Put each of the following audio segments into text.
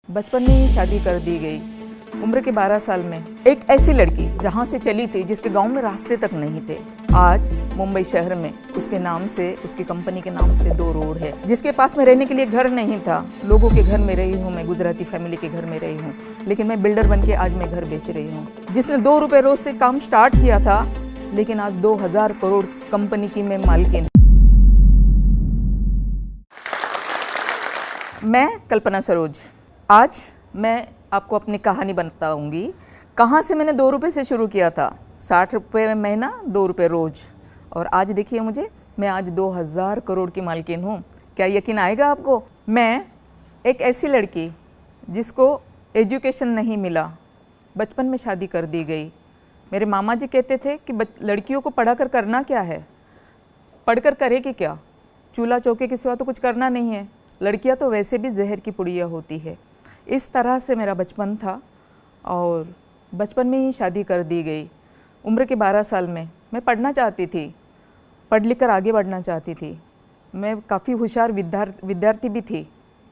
बचपन में ही शादी कर दी गई। उम्र के 12 साल में एक ऐसी लड़की जहाँ से चली थी जिसके गांव में रास्ते तक नहीं थे, आज मुंबई शहर में उसके नाम से, उसकी कंपनी के नाम से 2 रोड है। जिसके पास में रहने के लिए घर नहीं था, लोगों के घर में रही हूँ मैं, गुजराती फैमिली के घर में रही हूँ, लेकिन मैं बिल्डर बन के आज मैं घर बेच रही हूँ। जिसने 2 रुपये रोज से काम स्टार्ट किया था, लेकिन आज 2000 करोड़ कंपनी की मैं मालकिन। मैं कल्पना सरोज, आज मैं आपको अपनी कहानी बताऊंगी। कहाँ से मैंने 2 रुपये से शुरू किया था, 60 रुपये महीना, 2 रुपये रोज, और आज देखिए मुझे, मैं आज 2000 करोड़ की मालकिन हूँ। क्या यकीन आएगा आपको? मैं एक ऐसी लड़की जिसको एजुकेशन नहीं मिला, बचपन में शादी कर दी गई। मेरे मामा जी कहते थे कि लड़कियों को पढ़ाकर करना क्या है, पढ़कर करेगी क्या, चूल्हा चौके के सिवा तो कुछ करना नहीं है, लड़कियां तो वैसे भी जहर की पुड़िया होती है। इस तरह से मेरा बचपन था और बचपन में ही शादी कर दी गई। उम्र के 12 साल में मैं पढ़ना चाहती थी, पढ़ लिख कर आगे बढ़ना चाहती थी। मैं काफ़ी होशियार विद्यार्थी भी थी,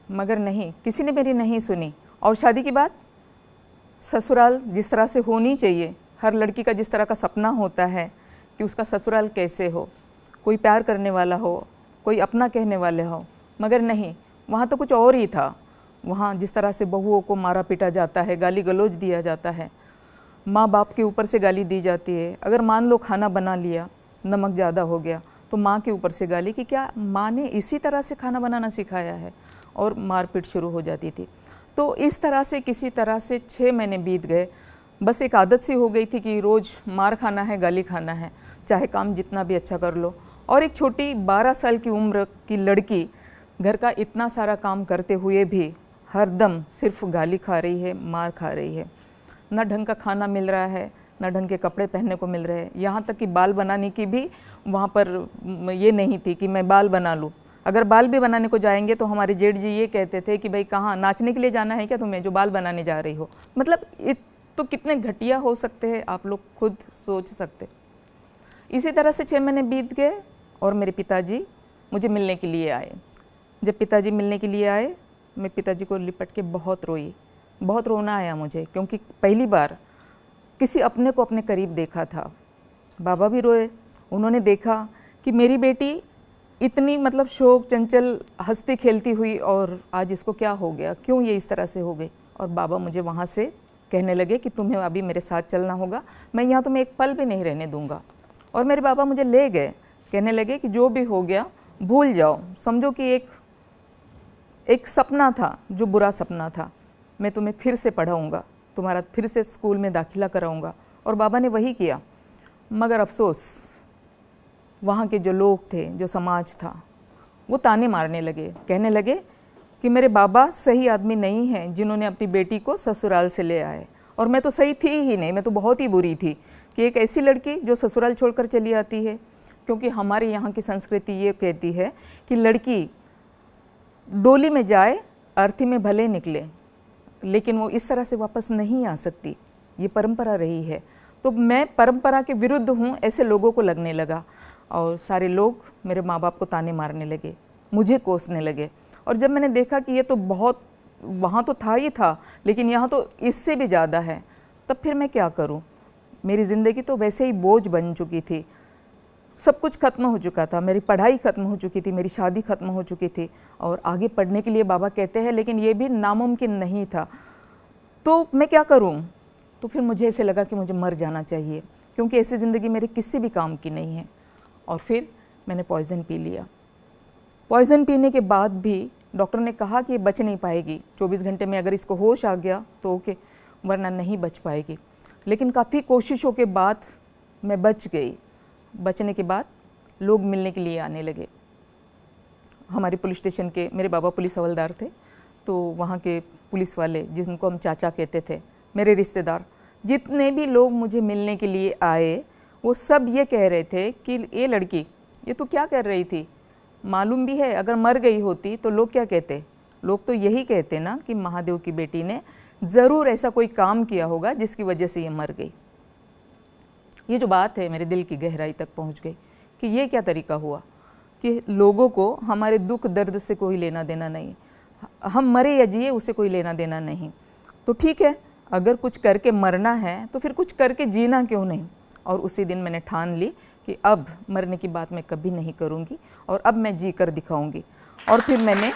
मगर नहीं, किसी ने मेरी नहीं सुनी। और शादी के बाद ससुराल जिस तरह से होनी चाहिए, हर लड़की का जिस तरह का सपना होता है कि उसका ससुराल कैसे हो, कोई प्यार करने वाला हो, कोई अपना कहने वाले हो, मगर नहीं, वहाँ तो कुछ और ही था। वहाँ जिस तरह से बहुओं को मारा पीटा जाता है, गाली गलौज दिया जाता है, माँ बाप के ऊपर से गाली दी जाती है। अगर मान लो खाना बना लिया, नमक ज़्यादा हो गया, तो माँ के ऊपर से गाली कि क्या माँ ने इसी तरह से खाना बनाना सिखाया है, और मारपीट शुरू हो जाती थी। तो इस तरह से किसी तरह से 6 महीने बीत गए। बस एक आदत सी हो गई थी कि रोज़ मार खाना है, गाली खाना है, चाहे काम जितना भी अच्छा कर लो। और एक छोटी 12 साल की उम्र की लड़की घर का इतना सारा काम करते हुए भी हरदम सिर्फ गाली खा रही है, मार खा रही है। ना ढंग का खाना मिल रहा है, ना ढंग के कपड़े पहनने को मिल रहे हैं। यहाँ तक कि बाल बनाने की भी वहाँ पर ये नहीं थी कि मैं बाल बना लूँ। अगर बाल भी बनाने को जाएंगे तो हमारे जेठ जी ये कहते थे कि भाई कहाँ नाचने के लिए जाना है क्या तुम्हें, जो बाल बनाने जा रही हो। मतलब तो कितने घटिया हो सकते हैं, आप लोग खुद सोच सकते। इसी तरह से 6 महीने बीत गए और मेरे पिताजी मुझे मिलने के लिए आए। जब पिताजी मिलने के लिए आए, मैं पिताजी को लिपट के बहुत रोई, बहुत रोना आया मुझे, क्योंकि पहली बार किसी अपने को अपने करीब देखा था। बाबा भी रोए, उन्होंने देखा कि मेरी बेटी इतनी मतलब शौक चंचल हंसती खेलती हुई, और आज इसको क्या हो गया, क्यों ये इस तरह से हो गई। और बाबा मुझे वहाँ से कहने लगे कि तुम्हें अभी मेरे साथ चलना होगा, मैं यहाँ तुम्हें एक पल भी नहीं रहने दूँगा। और मेरे बाबा मुझे ले गए, कहने लगे कि जो भी हो गया भूल जाओ, समझो कि एक सपना था, जो बुरा सपना था, मैं तुम्हें फिर से पढ़ाऊँगा, तुम्हारा फिर से स्कूल में दाखिला कराऊँगा। और बाबा ने वही किया। मगर अफसोस, वहाँ के जो लोग थे, जो समाज था, वो ताने मारने लगे, कहने लगे कि मेरे बाबा सही आदमी नहीं हैं जिन्होंने अपनी बेटी को ससुराल से ले आए। और मैं तो सही थी ही नहीं, मैं तो बहुत ही बुरी थी कि एक ऐसी लड़की जो ससुराल छोड़कर चली आती है। क्योंकि हमारे यहाँ की संस्कृति ये कहती है कि लड़की डोली में जाए, अर्थी में भले निकले, लेकिन वो इस तरह से वापस नहीं आ सकती, ये परंपरा रही है। तो मैं परंपरा के विरुद्ध हूँ ऐसे लोगों को लगने लगा, और सारे लोग मेरे माँ बाप को ताने मारने लगे, मुझे कोसने लगे। और जब मैंने देखा कि ये तो बहुत, वहाँ तो था ही था, लेकिन यहाँ तो इससे भी ज़्यादा है, तब फिर मैं क्या करूँ। मेरी ज़िंदगी तो वैसे ही बोझ बन चुकी थी, सब कुछ खत्म हो चुका था, मेरी पढ़ाई खत्म हो चुकी थी, मेरी शादी खत्म हो चुकी थी, और आगे पढ़ने के लिए बाबा कहते हैं, लेकिन ये भी नामुमकिन नहीं था। तो मैं क्या करूं? तो फिर मुझे ऐसे लगा कि मुझे मर जाना चाहिए, क्योंकि ऐसी ज़िंदगी मेरे किसी भी काम की नहीं है। और फिर मैंने पॉइज़न पी लिया। पॉइज़न पीने के बाद भी डॉक्टर ने कहा कि ये बच नहीं पाएगी, 24 घंटे में अगर इसको होश आ गया तो ओके, वरना नहीं बच पाएगी। लेकिन काफ़ी कोशिशों के बाद मैं बच गई। बचने के बाद लोग मिलने के लिए आने लगे। हमारे पुलिस स्टेशन के, मेरे बाबा पुलिस हवलदार थे, तो वहाँ के पुलिस वाले, जिनको हम चाचा कहते थे, मेरे रिश्तेदार, जितने भी लोग मुझे मिलने के लिए आए, वो सब ये कह रहे थे कि ये लड़की, ये तो क्या कर रही थी, मालूम भी है अगर मर गई होती तो लोग क्या कहते, लोग तो यही कहते ना कि महादेव की बेटी ने ज़रूर ऐसा कोई काम किया होगा जिसकी वजह से ये मर गई। ये जो बात है मेरे दिल की गहराई तक पहुंच गई कि ये क्या तरीका हुआ कि लोगों को हमारे दुख दर्द से कोई लेना देना नहीं। हम मरे या जिए उससे कोई लेना देना नहीं। तो ठीक है, अगर कुछ करके मरना है तो फिर कुछ करके जीना क्यों नहीं। और उसी दिन मैंने ठान ली कि अब मरने की बात मैं कभी नहीं करूँगी और अब मैं जी कर दिखाऊँगी। और फिर मैंने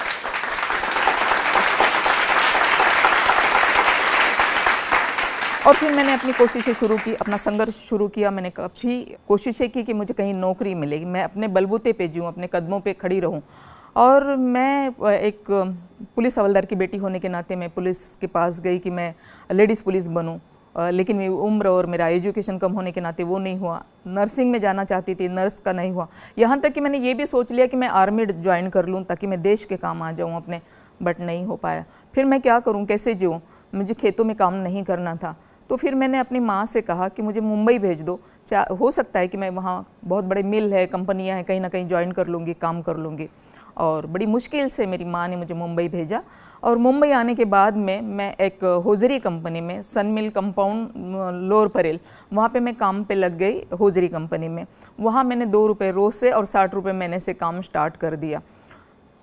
अपनी कोशिशें शुरू की, अपना संघर्ष शुरू किया। मैंने काफ़ी कोशिशें की कि मुझे कहीं नौकरी मिलेगी, मैं अपने बलबूते पे जीऊँ, अपने कदमों पे खड़ी रहूँ। और मैं एक पुलिस हवलदार की बेटी होने के नाते मैं पुलिस के पास गई कि मैं लेडीज़ पुलिस बनूँ, लेकिन मेरी उम्र और मेरा एजुकेशन कम होने के नाते वो नहीं हुआ। नर्सिंग में जाना चाहती थी, नर्स का नहीं हुआ। यहाँ तक कि मैंने ये भी सोच लिया कि मैं आर्मी ज्वाइन कर लूँ ताकि मैं देश के काम आ जाऊँ अपने, बट नहीं हो पाया। फिर मैं क्या करूँ, कैसे जीऊँ? मुझे खेतों में काम नहीं करना था। तो फिर मैंने अपनी माँ से कहा कि मुझे मुंबई भेज दो, हो सकता है कि मैं वहाँ बहुत बड़े मिल है, कंपनियाँ हैं, कहीं ना कहीं ज्वाइन कर लूँगी, काम कर लूँगी। और बड़ी मुश्किल से मेरी माँ ने मुझे मुंबई भेजा। और मुंबई आने के बाद में मैं एक होजरी कंपनी में, सन मिल कंपाउंड लोअर परेल, वहाँ पे मैं काम पे लग गई होजरी कंपनी में। वहाँ मैंने 2 रुपये रोज़ से और 60 रुपये महीने से काम स्टार्ट कर दिया।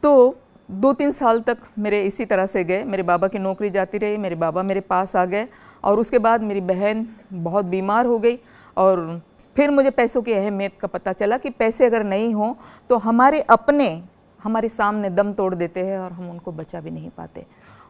तो 2-3 साल तक मेरे इसी तरह से गए। मेरे बाबा की नौकरी जाती रही, मेरे बाबा मेरे पास आ गए। और उसके बाद मेरी बहन बहुत बीमार हो गई और फिर मुझे पैसों की अहमियत का पता चला कि पैसे अगर नहीं हो तो हमारे सामने दम तोड़ देते हैं और हम उनको बचा भी नहीं पाते।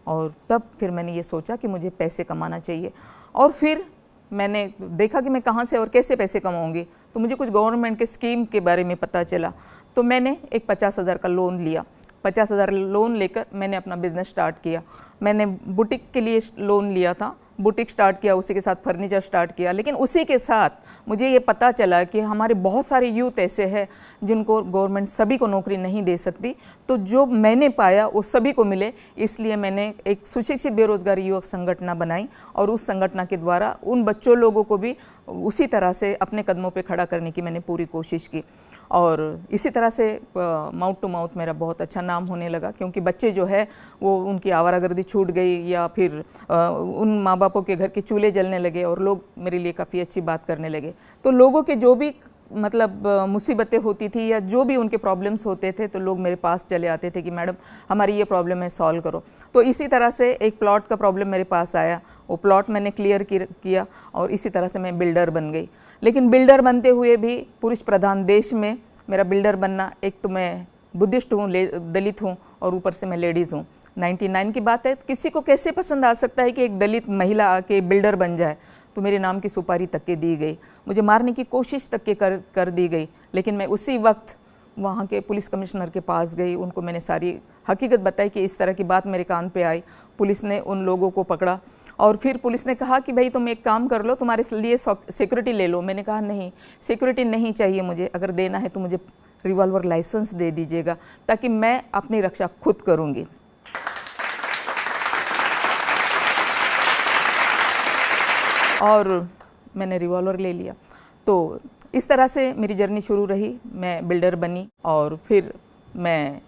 और तब फिर मैंने ये सोचा कि मुझे पैसे कमाना चाहिए। और फिर मैंने देखा कि मैं कहाँ से और कैसे पैसे कमाऊँगी। तो मुझे कुछ गवर्नमेंट के स्कीम के बारे में पता चला। तो मैंने एक 50,000 का लोन लिया। 50,000 लोन लेकर मैंने अपना बिज़नेस स्टार्ट किया। मैंने बुटीक के लिए लोन लिया था, बुटीक स्टार्ट किया, उसी के साथ फर्नीचर स्टार्ट किया। लेकिन उसी के साथ मुझे ये पता चला कि हमारे बहुत सारे यूथ ऐसे हैं जिनको गवर्नमेंट सभी को नौकरी नहीं दे सकती। तो जो मैंने पाया वो सभी को मिले, इसलिए मैंने एक सुशिक्षित बेरोजगारी युवक संगठन बनाई और उस संगठन के द्वारा उन बच्चों लोगों को भी उसी तरह से अपने कदमों पे खड़ा करने की मैंने पूरी कोशिश की। और इसी तरह से माउथ टू माउथ मेरा बहुत अच्छा नाम होने लगा, क्योंकि बच्चे जो है वो उनकी आवारागर्दी छूट गई या फिर उन माँ बापों के घर के चूल्हे जलने लगे और लोग मेरे लिए काफ़ी अच्छी बात करने लगे। तो लोगों के जो भी मतलब मुसीबतें होती थी या जो भी उनके प्रॉब्लम्स होते थे तो लोग मेरे पास चले आते थे कि मैडम हमारी ये प्रॉब्लम है, सॉल्व करो। तो इसी तरह से एक प्लॉट का प्रॉब्लम मेरे पास आया, वो प्लॉट मैंने क्लियर किया और इसी तरह से मैं बिल्डर बन गई। लेकिन बिल्डर बनते हुए भी पुरुष प्रधान देश में मेरा बिल्डर बनना, एक तो मैं बुद्धिस्ट हूँ, दलित हूँ और ऊपर से मैं लेडीज़ हूँ। 99 की बात है, किसी को कैसे पसंद आ सकता है कि एक दलित महिला आके बिल्डर बन जाए। तो मेरे नाम की सुपारी तक के दी गई, मुझे मारने की कोशिश तक के कर दी गई। लेकिन मैं उसी वक्त वहाँ के पुलिस कमिश्नर के पास गई, उनको मैंने सारी हकीकत बताई कि इस तरह की बात मेरे कान पे आई। पुलिस ने उन लोगों को पकड़ा और फिर पुलिस ने कहा कि भाई तुम एक काम कर लो, तुम्हारे लिए सिक्योरिटी ले लो। मैंने कहा नहीं, सिक्योरिटी नहीं चाहिए मुझे, अगर देना है तो मुझे रिवॉल्वर लाइसेंस दे दीजिएगा ताकि मैं अपनी रक्षा खुद करूँगी। और मैंने रिवॉल्वर ले लिया। तो इस तरह से मेरी जर्नी शुरू रही। मैं बिल्डर बनी और फिर मैं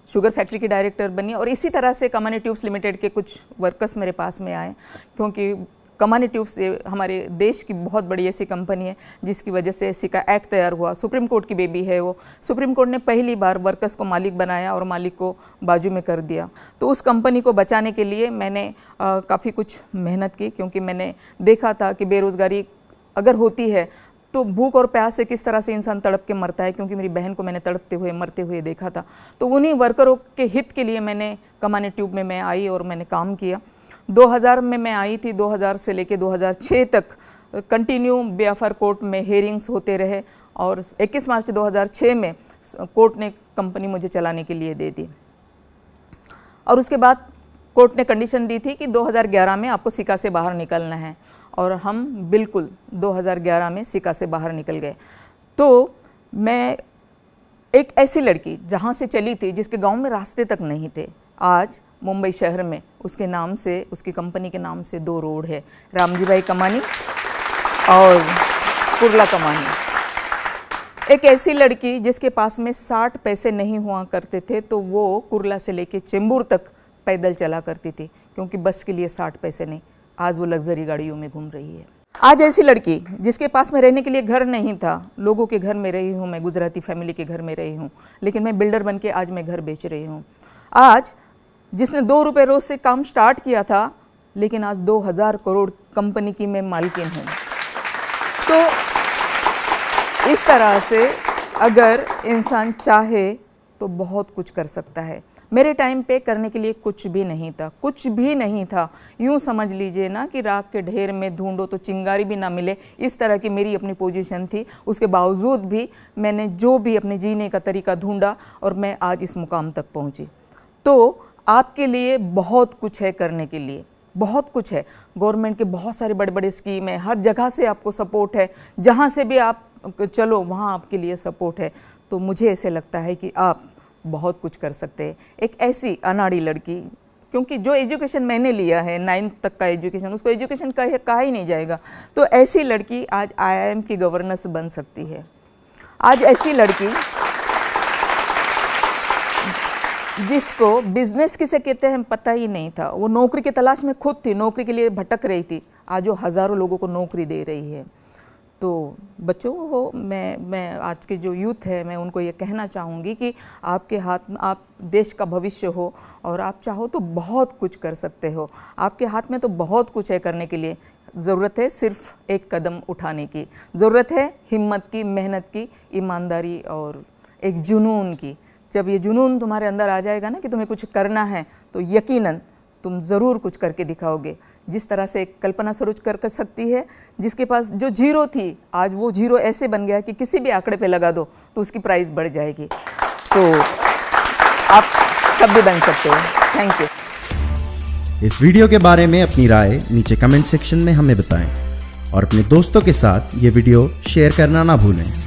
शुगर फैक्ट्री की डायरेक्टर बनी और इसी तरह से कमानी ट्यूब्स लिमिटेड के कुछ वर्कर्स मेरे पास में आए, क्योंकि कमानी ट्यूब्स हमारे देश की बहुत बड़ी ऐसी कंपनी है जिसकी वजह से ऐसी का एक्ट तैयार हुआ। सुप्रीम कोर्ट की बेबी है वो। सुप्रीम कोर्ट ने पहली बार वर्कर्स को मालिक बनाया और मालिक को बाजू में कर दिया। तो उस कंपनी को बचाने के लिए मैंने काफ़ी कुछ मेहनत की, क्योंकि मैंने देखा था कि बेरोज़गारी अगर होती है तो भूख और प्यास से किस तरह से इंसान तड़प के मरता है, क्योंकि मेरी बहन को मैंने तड़पते हुए मरते हुए देखा था। तो उन्हीं वर्करों के हित के लिए मैंने कमानी ट्यूब में मैं आई और मैंने काम किया। 2000 में मैं आई थी, 2000 से लेके 2006 तक कंटिन्यू बेअफर कोर्ट में हेयरिंग्स होते रहे और 21 मार्च 2006 में कोर्ट ने कंपनी मुझे चलाने के लिए दे दी। और उसके बाद कोर्ट ने कंडीशन दी थी कि 2011 में आपको सिका से बाहर निकलना है और हम बिल्कुल 2011 में सिका से बाहर निकल गए। तो मैं एक ऐसी लड़की जहाँ से चली थी जिसके गांव में रास्ते तक नहीं थे, आज मुंबई शहर में उसके नाम से, उसकी कंपनी के नाम से 2 रोड है, रामजी भाई कमानी और कुर्ला कमानी। एक ऐसी लड़की जिसके पास में 60 पैसे नहीं हुआ करते थे तो वो कुर्ला से लेके चेंबूर तक पैदल चला करती थी, क्योंकि बस के लिए 60 पैसे नहीं। आज वो लग्जरी गाड़ियों में घूम रही है। आज ऐसी लड़की जिसके पास में रहने के लिए घर नहीं था, लोगों के घर में रही हूँ, मैं गुजराती फैमिली के घर में रही हूँ, लेकिन मैं बिल्डर बन के आज मैं घर बेच रही हूँ। आज जिसने 2 रुपये रोज से काम स्टार्ट किया था, लेकिन आज 2000 करोड़ कंपनी की मैं मालकिन हूँ। तो इस तरह से अगर इंसान चाहे तो बहुत कुछ कर सकता है। मेरे टाइम पे करने के लिए कुछ भी नहीं था, कुछ भी नहीं था। यूँ समझ लीजिए ना कि राख के ढेर में ढूंढो तो चिंगारी भी ना मिले, इस तरह की मेरी अपनी पोजीशन थी। उसके बावजूद भी मैंने जो भी अपने जीने का तरीका ढूंढा और मैं आज इस मुकाम तक पहुंची। तो आपके लिए बहुत कुछ है करने के लिए, बहुत कुछ है। गवर्नमेंट के बहुत सारे बड़े बड़े स्कीम है, हर जगह से आपको सपोर्ट है, जहाँ से भी आप चलो वहाँ आपके लिए सपोर्ट है। तो मुझे ऐसे लगता है कि आप बहुत कुछ कर सकते हैं। एक ऐसी अनाड़ी लड़की, क्योंकि जो एजुकेशन मैंने लिया है 9th तक का एजुकेशन, उसको एजुकेशन कहा ही नहीं जाएगा। तो ऐसी लड़की आज IIM की गवर्नेंस बन सकती है। आज ऐसी लड़की जिसको बिजनेस किसे कहते हैं पता ही नहीं था, वो नौकरी की तलाश में खुद थी, नौकरी के लिए भटक रही थी, आज वो हज़ारों लोगों को नौकरी दे रही है। तो बच्चों को मैं आज के जो यूथ है, मैं उनको ये कहना चाहूँगी कि आपके हाथ में, आप देश का भविष्य हो और आप चाहो तो बहुत कुछ कर सकते हो। आपके हाथ में तो बहुत कुछ है करने के लिए। ज़रूरत है सिर्फ एक कदम उठाने की, ज़रूरत है हिम्मत की, मेहनत की, ईमानदारी और एक जुनून की। जब ये जुनून तुम्हारे अंदर आ जाएगा ना कि तुम्हें कुछ करना है, तो यकीनन तुम ज़रूर कुछ करके दिखाओगे। जिस तरह से कल्पना सरोज कर सकती है, जिसके पास जो जीरो थी, आज वो जीरो ऐसे बन गया कि किसी भी आंकड़े पे लगा दो तो उसकी प्राइस बढ़ जाएगी। तो आप सब भी बन सकते हो। Thank you. इस वीडियो के बारे में अपनी राय नीचे कमेंट सेक्शन में हमें बताएं और अपने दोस्तों के साथ ये वीडियो शेयर करना ना भूलें।